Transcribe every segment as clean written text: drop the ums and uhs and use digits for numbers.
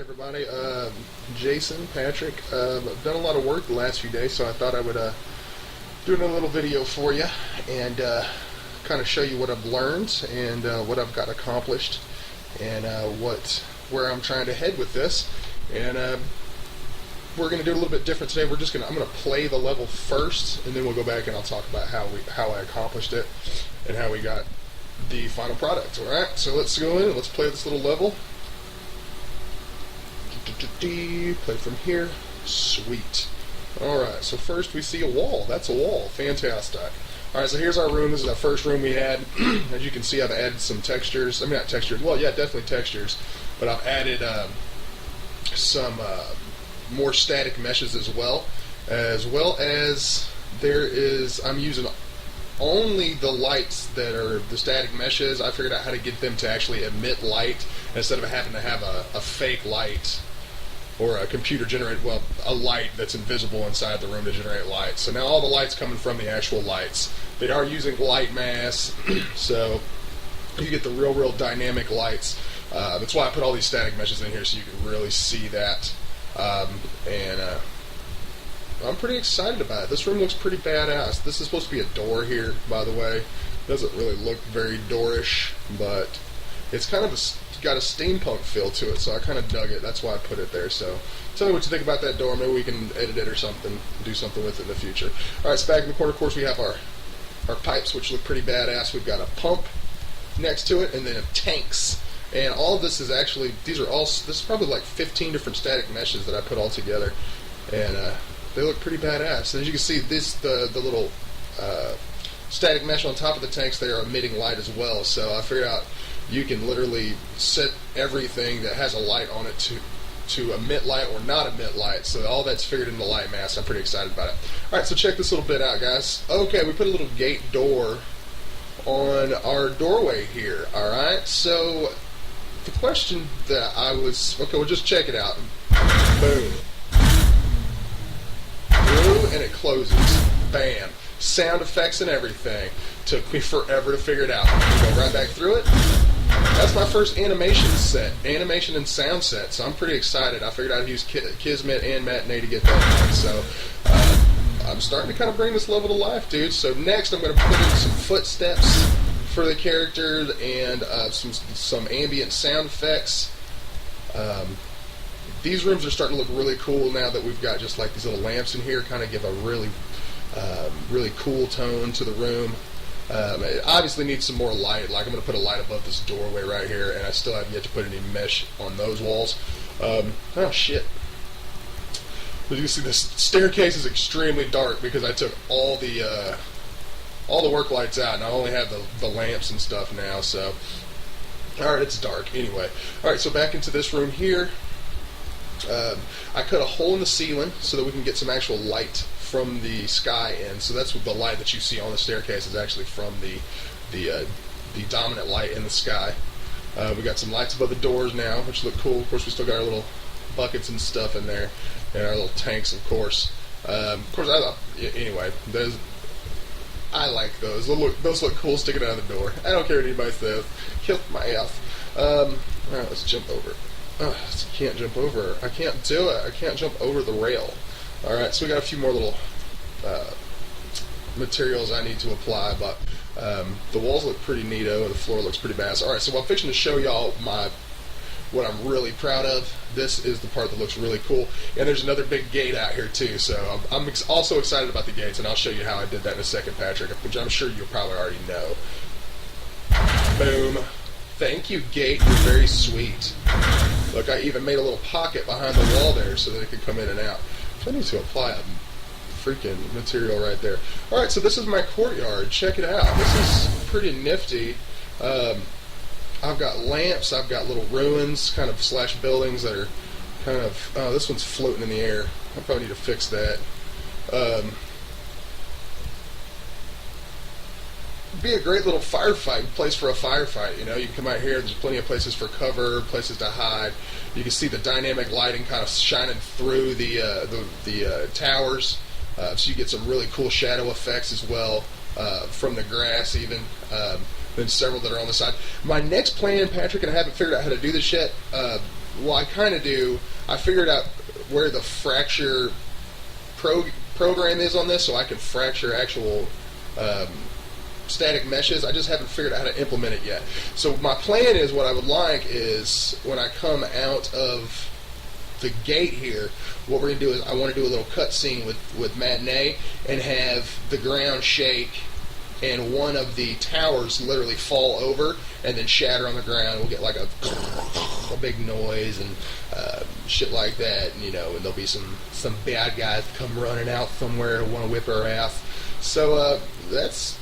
everybody. Jason, Patrick. I've done a lot of work the last few days, so I thought I would do a little video for you and kind of show you what I've learned and what I've got accomplished and where I'm trying to head with this. And we're going to do a little bit different today. I'm going to play the level first, and then we'll go back and I'll talk about how I accomplished it and how we got the final product. All right, so let's go in and let's play this little level. Play from here. Sweet. Alright, so first we see a wall. That's a wall. Fantastic. Alright, so here's our room. This is our first room we had. As you can see, I've added some textures. I mean, not textures. Well, yeah, definitely textures. But I've added some more static meshes as well. I'm using only the lights that are the static meshes. I figured out how to get them to actually emit light instead of having to have a fake light or a computer generated, well, a light that's invisible inside the room to generate light. So now all the light's coming from the actual lights. They are using light mass, so you get the real dynamic lights. That's why I put all these static meshes in here so you can really see that. I'm pretty excited about it. This room looks pretty badass. This is supposed to be a door here, by the way. Doesn't really look very doorish, but it's kind of got a steampunk feel to it, so I kind of dug it. That's why I put it there. So tell me what you think about that door. Maybe we can edit it or something, do something with it in the future. Alright, so back in the corner, of course, we have our pipes, which look pretty badass. We've got a pump next to it, and then tanks. And all of this is actually, this is probably like 15 different static meshes that I put all together. And they look pretty badass. And as you can see, the little static mesh on top of the tanks, they are emitting light as well. So I figured out you can literally set everything that has a light on it to emit light or not emit light. So all that's figured into light mass. I'm pretty excited about it. Alright, so check this little bit out, guys. Okay, we put a little gate door on our doorway here. Alright, so the question that we'll just check it out. Boom. Through, and it closes. Bam. Sound effects and everything. Took me forever to figure it out. Go right back through it. That's my first animation and sound set, so I'm pretty excited. I figured I'd use Kismet and Matinee to get that done, so I'm starting to kind of bring this level to life, dude. So next I'm going to put in some footsteps for the character and some ambient sound effects. These rooms are starting to look really cool now that we've got just like these little lamps in here, kind of give a really cool tone to the room. It obviously needs some more light. Like I'm going to put a light above this doorway right here, and I still have yet to put any mesh on those walls. Oh shit! As you can see, this staircase is extremely dark because I took all the work lights out, and I only have the lamps and stuff now. So, all right, it's dark anyway. All right, so back into this room here. I cut a hole in the ceiling so that we can get some actual light from the sky in. So that's what the light that you see on the staircase is actually from the dominant light in the sky. We got some lights above the doors now, which look cool. Of course, we still got our little buckets and stuff in there, and our little tanks, of course. Anyway, I like those. Those look cool sticking out of the door. I don't care what anybody says. Kill my ass. All right, let's jump over. I can't jump over. I can't do it. I can't jump over the rail. Alright, so we got a few more little materials I need to apply, but the walls look pretty neato and the floor looks pretty badass. Alright, so I'm fixing to show y'all what I'm really proud of. This is the part that looks really cool. And there's another big gate out here too, so I'm also excited about the gates, and I'll show you how I did that in a second, Patrick, which I'm sure you'll probably already know. Boom. Thank you, gate. You're very sweet. Look, I even made a little pocket behind the wall there so that it could come in and out. So I need to apply a freaking material right there. Alright, so this is my courtyard. Check it out. This is pretty nifty. I've got lamps. I've got little ruins, kind of slash buildings that are kind of... Oh, this one's floating in the air. I probably need to fix that. Be a great little place for a firefight. You know, you can come out here. There's plenty of places for cover, places to hide. You can see the dynamic lighting kind of shining through the towers, so you get some really cool shadow effects as well from the grass even. Then several that are on the side. My next plan, Patrick, and I haven't figured out how to do this yet. well, I kind of do. I figured out where the fracture program is on this, so I can fracture actual static meshes. I just haven't figured out how to implement it yet. So my plan is, what I would like is, when I come out of the gate here, what we're going to do is I want to do a little cut scene with Matinee and have the ground shake and one of the towers literally fall over and then shatter on the ground. We'll get like a big noise and shit like that, and, you know, and there'll be some bad guys come running out somewhere who want to whip our ass. So that's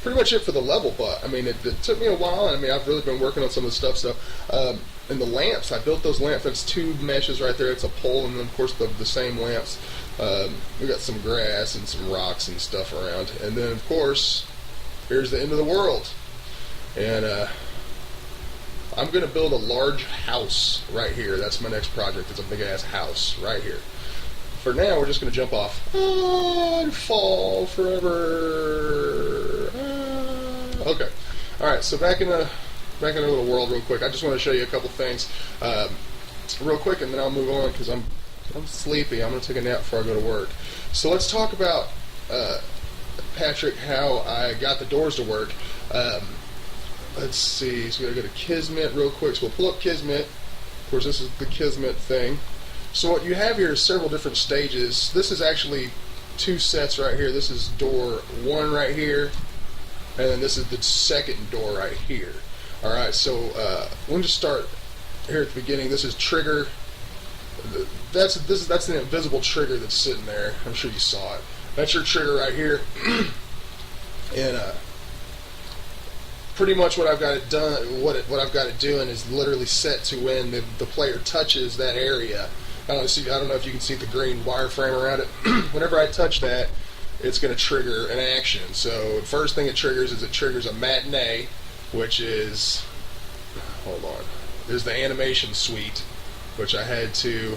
pretty much it for the level. But I mean, it took me a while, and I mean, I've really been working on some of the stuff. So and the lamps, I built those lamps. That's two meshes right there. It's a pole, and then of course the same lamps. We got some grass and some rocks and stuff around, and then of course here's the end of the world. And I'm going to build a large house right here. That's my next project. It's a big ass house right here. For now, we're just going to jump off and fall forever. Okay. All right. So back in the little world, real quick. I just want to show you a couple things, real quick, and then I'll move on because I'm sleepy. I'm going to take a nap before I go to work. So let's talk about Patrick, how I got the doors to work. Let's see. So we got to go to Kismet real quick. So we'll pull up Kismet. Of course, this is the Kismet thing. So what you have here is several different stages. This is actually two sets right here. This is door one right here, and then this is the second door right here. All right. So we'll just start here at the beginning. This is trigger. That's the invisible trigger that's sitting there. I'm sure you saw it. That's your trigger right here, and pretty much what I've got it done. What I've got it doing is literally set to when the player touches that area. I don't know if you can see the green wireframe around it. Whenever I touch that, it's going to trigger an action. So the first thing it triggers is a Matinee, which is, hold on, there's the animation suite, which I had to,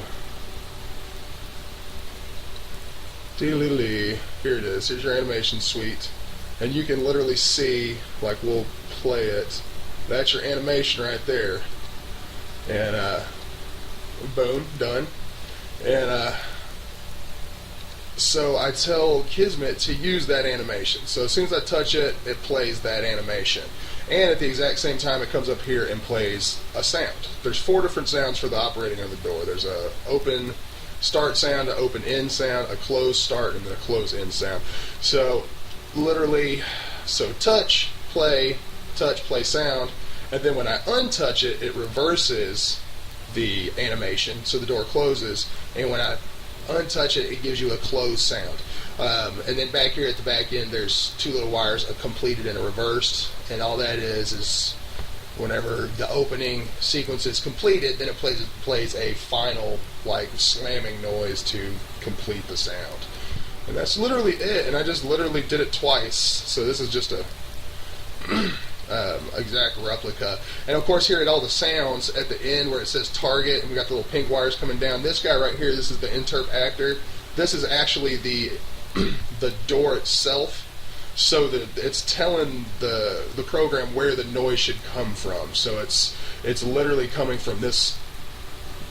here it is, here's your animation suite, and you can literally see, like, we'll play it, that's your animation right there, and boom, done. And so I tell Kismet to use that animation. So as soon as I touch it, it plays that animation. And at the exact same time, it comes up here and plays a sound. There's 4 different sounds for the operating of the door. There's a open start sound, an open end sound, a close start, and then a close end sound. So literally, touch, play sound, and then when I untouch it, it reverses the animation, so the door closes, and when I untouch it, it gives you a closed sound. And then back here at the back end, there's 2 little wires, a completed and a reversed, and all that is whenever the opening sequence is completed, then it plays a final, like, slamming noise to complete the sound. And that's literally it, and I just literally did it twice, so this is just a exact replica. And of course, here at all the sounds at the end where it says target, and we got the little pink wires coming down. This guy right here, this is the interp actor. This is actually the door itself, so that it's telling the program where the noise should come from. So it's literally coming from this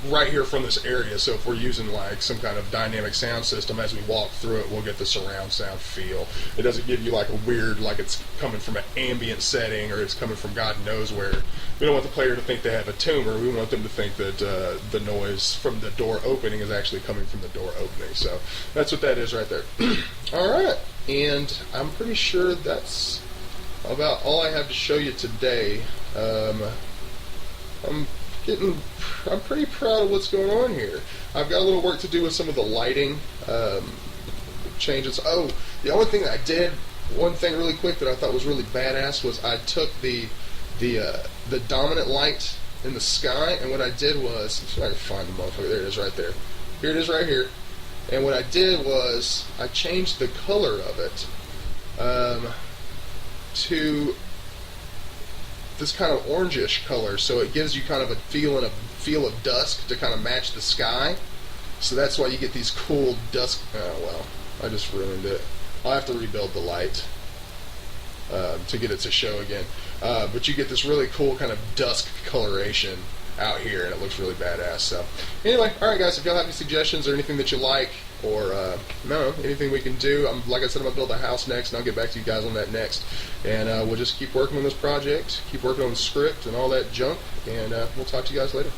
right here, from this area. So if we're using like some kind of dynamic sound system, as we walk through it, we'll get the surround sound feel. It doesn't give you like a weird, like it's coming from an ambient setting or it's coming from God knows where. We don't want the player to think they have a tumor. We want them to think that the noise from the door opening is actually coming from the door opening. So that's what that is right there. All right, and I'm pretty sure that's about all I have to show you today. I'm pretty proud of what's going on here. I've got a little work to do with some of the lighting changes. Oh, the only thing that I did, one thing really quick that I thought was really badass, was I took the dominant light in the sky, and what I did was, if I can find the motherfucker, there it is right there. Here it is right here. And what I did was I changed the color of it to this kind of orangish color, so it gives you kind of a feel of dusk to kind of match the sky. So that's why you get these cool dusk. Oh well, I just ruined it. I'll have to rebuild the light to get it to show again. But you get this really cool kind of dusk coloration out here, and it looks really badass. So anyway, all right, guys, if y'all have any suggestions or anything that you like, or no, anything we can do, like I said, I'm gonna build a house next, and I'll get back to you guys on that next. And we'll just keep working on this project, keep working on the script and all that junk, and we'll talk to you guys later.